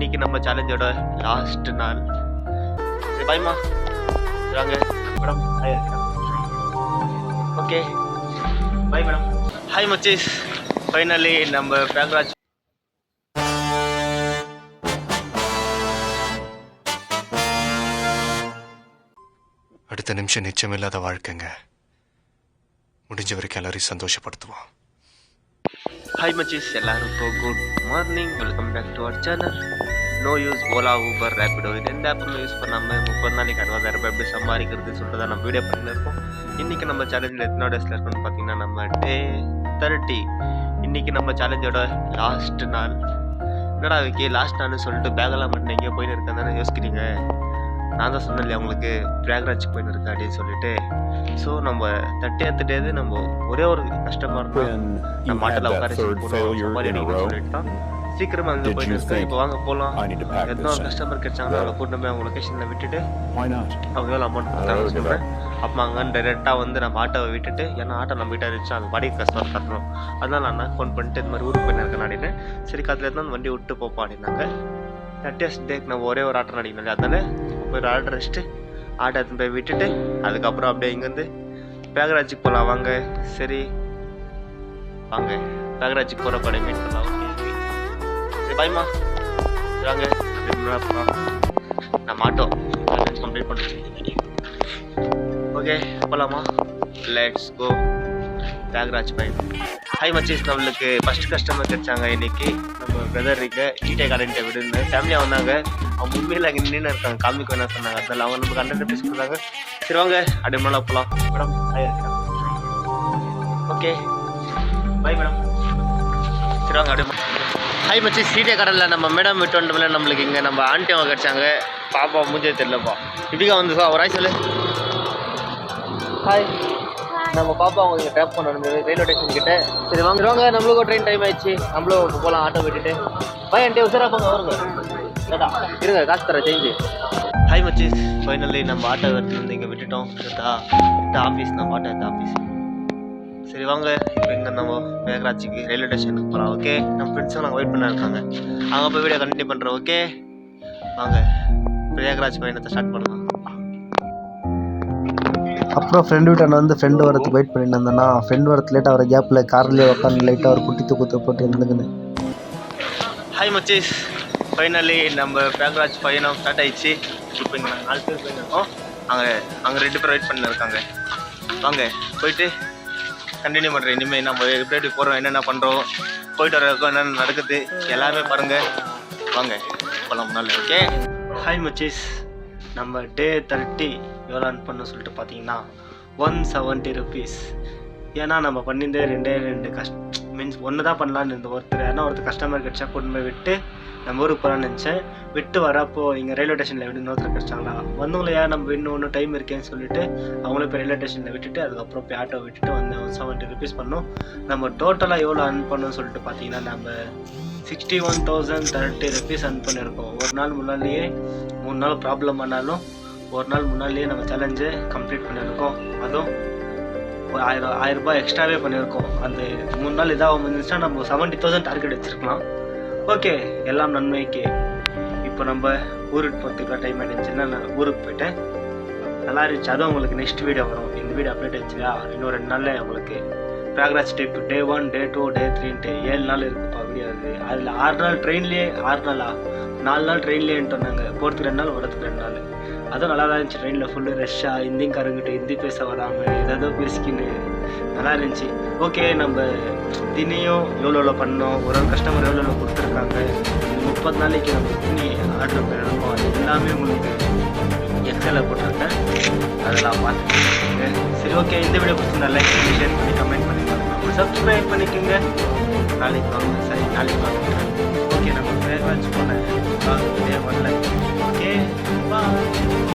இன்னைக்கு நம்ம சேலஞ்சோட லாஸ்ட் நாள். சரி பாய்மா வாங்க madam. Okay bye madam. Hi மச்சீஸ், ஃபைனலி நம்ம பிரயாக்ராஜ் அடுத்த நிமிஷம் நிச்சயமில்லாத வாழ்க்கைங்க. முடிஞ்ச வரைக்கும் எல்லாரையும் சந்தோஷப்படுத்துவோம். ஹாய் மச்சீஸ், எல்லாருக்கும் good morning. Welcome back to our channel. No use Ola Uber Rapido இது எந்த ஆப்புமே யூஸ் பண்ணாமல் 30 நாளைக்கு 60,000 ரூபாய் எப்படி சம்பாதிக்கிறது சொல்லிட்டு தான் நம்ம வீடியோ பண்ணியிருக்கோம். இன்றைக்கி நம்ம சேலஞ்சில் எத்தனை டேஸில் இருக்கோம்னு பார்த்தீங்கன்னா நம்ம டே 30. இன்றைக்கி நம்ம சேலஞ்சோட லாஸ்ட் நாள். என்னடா அதுக்கு லாஸ்ட் நாள்னு சொல்லிட்டு பேக்கெல்லாம் மட்டும் எங்கேயோ போயின்னு இருக்கேன் தானே யோசிக்கிறீங்க. நான் தான் சொன்னேன் இல்லையா உங்களுக்கு பிரயாக்ராஜ் போயின்னு இருக்கேன் அப்படின்னு சொல்லிட்டு. ஸோ நம்ம 30th டே நம்ம ஒரே ஒரு கஸ்டமர் தான் நம்ம மாட்டில் உட்கார சொல்லிட்டு தான் சீக்கிரமா அங்கே போயிட்டு இருக்கேன். இப்போ வாங்க போகலாம். எத்தனை ஒரு கஸ்டமர் கிடைச்சாங்கன்னா அவங்களை கூட்டு போய் அவங்க லொக்கேஷனில் விட்டுட்டு அவங்க எவ்வளோ அமௌண்ட் கொடுத்தாங்கன்னு சொல்கிறேன். அப்போ அங்கே டைரெக்டாக வந்து நம்ம ஆட்டோவை விட்டுட்டு, ஏன்னா ஆட்டோ நம்ம வீட்டை இருந்துச்சு அது பாடி கஸ்டமர் கட்டணும். அதனால நான் ஃபோன் பண்ணிட்டு இது மாதிரி ஊருக்கு போய் இருக்கேன் அப்படின்னு. சரி கத்தில் இருந்தால் அந்த வண்டி விட்டு போப்பா அப்படின்னாங்க. 30th டேக்கு நம்ம ஒரே ஒரு ஆட்டோ நடிக்கணும். அதனால போய் ஆர்டர் வச்சுட்டு ஆட்டோ எடுத்து போய் விட்டுட்டு அதுக்கப்புறம் அப்படியே இங்கேருந்து பிரயாக்ராஜுக்கு போகலாம் வாங்க. சரி வாங்க பிரயாக்ராஜுக்கு போகிற படம் மீட் பண்ணலாம். ஓகே சரி பாய்மா வாங்க. நம்ம ஆட்டோ கம்ப்ளீட் பண்ணுறேன். ஓகே போகலாமா? Let's go Prayagraj bye. Hi மச்சீஸ், நம்மளுக்கு ஃபஸ்ட்டு கஸ்டமர் கிடைச்சாங்க இன்னைக்கு. நம்ம பிரதர் இருக்க ஈட்டை கரண்ட்டை விடுன்னு ஃபேமிலியாக வந்தாங்க. அவங்க உண்மையில் அங்கே நின்று இருக்காங்க, காமிக்கு என்ன சொன்னாங்க. அதில் அவங்க நமக்கு 100 rupees கொடுத்தாங்க. சரி வாங்க அப்படியே மேலே போகலாம். மேடம் ஹாய் இருக்கேன். Okay bye madam. சரி வாங்க அப்படியே. ஹாய் மச்சி, சீட்டை கடலில் நம்ம மேடம் விட்டு வந்துட்டோம்ல. நம்மளுக்கு இங்கே நம்ம ஆண்டி அவங்க கிடைச்சாங்க. பாப்பா மூஞ்சே தெரியலப்பா. இப்படிக்கா வந்து சார் ஒரு ஆய் சொல்லு. ஹாய், நம்ம பாப்பா அவங்க இங்கே ட்ராப் பண்ணணும் ரயில்வே ஸ்டேஷன் கிட்ட. சரி வாங்க வாங்க, நம்மளுக்கும் ட்ரெயின் டைம் ஆயிடுச்சு. நம்மளும் இப்போ போகலாம் ஆட்டோ விட்டுட்டு. பாய் ஆண்டி உசாரா போங்க வருங்க. கேட்டா இருங்க காசு தர சேஞ்சு. ஹாய் மச்சீஸ், ஃபைனலி நம்ம ஆட்டோ எடுத்து வந்து இங்கே விட்டுட்டோம். இந்த ஆஃபீஸ் நம்ம ஆட்டோ எடுத்த ஆஃபீஸ். சரி வாங்க இப்போ இங்கே நம்ம பிரயாக்ராஜுக்கு ரயில்வே ஸ்டேஷனுக்கு போகலாம். ஓகே நம்ம ஃப்ரெண்ட்ஸும் நாங்கள் வெயிட் பண்ண இருக்காங்க. அங்கே போய் வீடியோ கண்டினியூ பண்ணுறோம். ஓகே வாங்க பிரயாக்ராஜ் பயணத்தை ஸ்டார்ட் பண்ணலாம். அப்புறம் ஃப்ரெண்டு வீட்டான வந்து ஃப்ரெண்டு வரத்துக்கு வெயிட் பண்ணிட்டு இருந்தேன்னா ஃப்ரெண்டு வரத்து லேட்டாக வர கேப்பில் கார்லேயே உட்காந்து லைட்டாக ஒரு குட்டி தூக்கத்தை போட்டு இருந்துக்குன்னு. ஹாய் மச்சீஸ், ஃபைனலி நம்ம பிரயாக்ராஜ் பயணம் ஸ்டார்ட் ஆயிடுச்சு. இப்போ இங்கே 4 பேர் போயிருக்கோம். அங்கே 2 பேர் வெயிட் பண்ணி இருக்காங்க. வாங்க போயிட்டு கண்டினியூ பண்ணுறேன். இனிமேல் நம்ம எப்படி போகிறோம், என்னென்ன பண்ணுறோம், போயிட்டு வரக்கும் என்னென்ன நடக்குது எல்லாருமே பாருங்கள். வாங்க போகலாம் முன்னாள். ஓகே ஹாய் மச்சீஸ், நம்ம டே 30 எவ்வளோ அர்ன் பண்ண சொல்லிட்டு பார்த்தீங்கன்னா 170 rupees. ஏன்னா நம்ம பண்ணியிருந்தே 2 மீன்ஸ் ஒன்று தான் பண்ணலான்னு இருந்த ஒருத்தர் கஸ்டமர் கிடச்சா கொண்டு போய் விட்டு நம்ம ஊருக்கு போகலான்னு நினச்சேன். விட்டு வரப்போ இங்கே ரயில்வே ஸ்டேஷனில் விட்டு இன்னொருத்தர் கிடச்சாங்களா. வந்தவங்கள ஏன் நம்ம இன்னும் டைம் இருக்கேன்னு சொல்லிட்டு அவங்களே போய் ரயில்வே ஸ்டேஷனில் விட்டுட்டு அதுக்கப்புறம் போய் ஆட்டோ விட்டுட்டு வந்து 170 rupees பண்ணோம். நம்ம டோட்டலாக எவ்வளோ அர்ன் பண்ணோம்னு சொல்லிட்டு பார்த்தீங்கன்னா நம்ம 61,030 rupees அர்ன் பண்ணியிருக்கோம். ஒரு நாள் முன்னாலேயே 3 நாள் ப்ராப்ளம் பண்ணாலும் ஒரு நாள் முன்னாலேயே நம்ம சேலஞ்சை கம்ப்ளீட் பண்ணியிருக்கோம். அதுவும் ஒரு 1000 ரூபாய் எக்ஸ்ட்ராவே பண்ணியிருக்கோம். அந்த 3 நாள் இதாக வந்துச்சுன்னா நம்ம 70,000 டார்கெட் வச்சுருக்கலாம். ஓகே எல்லாம் நன்மைக்கு. இப்போ நம்ம ஊருக்கு போகிறதுக்கு டைம் ஆகிடுச்சுன்னா நான் ஊருக்கு போயிட்டேன். நல்லா இருந்துச்சு. அதுவும் உங்களுக்கு நெக்ஸ்ட் வீடியோ வரும். இந்த வீடியோ அப்டேட் ஆச்சுயா இன்னும் 2 நாளில் உங்களுக்கு பிரயாக்ராஜ் ட்ரிப் டே 1 டே 2 டே 3ன்ட்டு 7 நாள் இருக்குப்பா வீடியோ. அதில் 6 நாள் ட்ரெயின்லேயே 6 நாளா 4 நாள் ட்ரெயின்லேயேன்ட்டு வந்தாங்க. போகிறதுக்கு 2 நாள் வரதுக்கு 2 நாள். அதுவும் நல்லா தான் இருந்துச்சு. ட்ரெயினில் ஃபுல்லு ரஷ்ஷாக ஹிந்திக்காரங்கிட்ட ஹிந்தி பேச வராமல் ஏதோ பேசிக்கின்னு நல்லா இருந்துச்சு. ஓகே நம்ம தினையும் எவ்வளோ பண்ணோம், ஒரு கஸ்டமர் எவ்வளோ கொடுத்துருக்காங்க, 30 நாளைக்கு நம்ம தினி ஆர்டர் பண்ணிருக்கோம். அது எல்லாமே உங்களுக்கு எக்ஸலில் போட்டிருக்கேன். அதெல்லாம் பார்த்துக்கோங்க. சரி ஓகே, இந்த வீடியோ பிடிச்சிருந்தா லைக் பண்ணி ஷேர் பண்ணி கமெண்ட் பண்ணிக்கோங்க, சப்ஸ்கிரைப் பண்ணிக்கோங்க. நாளைக்கு வாங்க. சரி நாளைக்கு வாங்க. ஓகே நம்ம பிரயாக்ராஜ் போனேன். Okay bye.